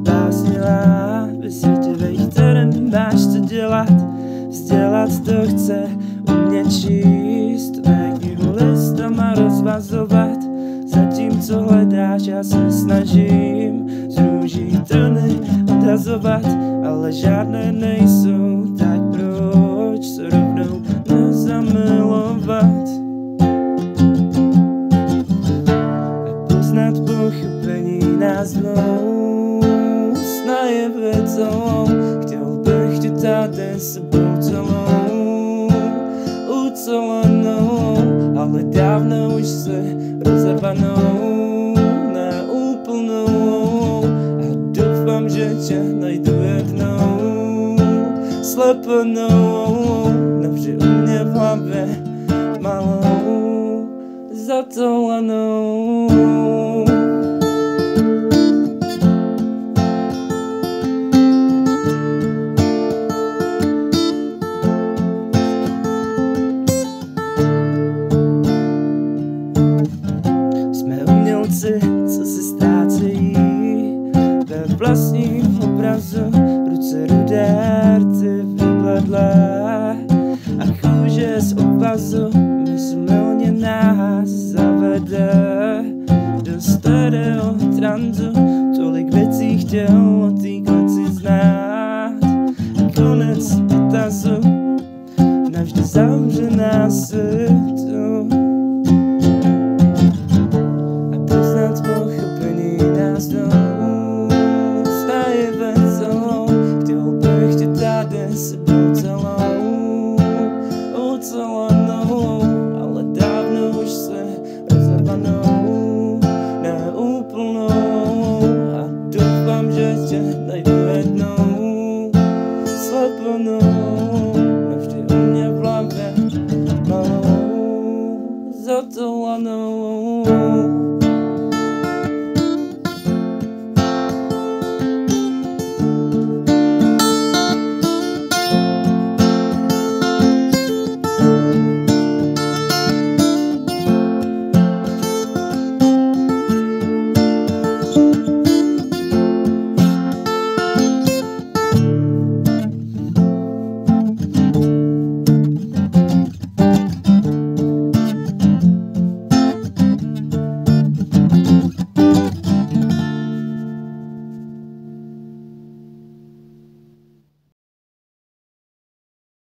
básnivá, ve světě, ve kterém máš co dělat. Vzdělat to chce umět číst, ne knihu listama rozvazovat. Zatímco hledáš, já se snažím z růží trny odhazovat, ale žádné nejsou, tak proč se rovnou nezamilovat? Poznat pochopení nás dvou, sna je věcou, chtěl bych tě tady sebou celou, ucelenou, ale dávno už se rozervanou, neúplnou, a doufám, že tě najdu jednou, slepenou, navždy u mě v hlavě malou, zatolenou. Co se ztrácejí ve vlastním obrazu, ruce rudé, rty vybledlé a chůže z obvazu mysl nás zavede do stereo tranzu. Tolik věcí chtěl o té kleci znát a konec dotazu navždy zavřená si.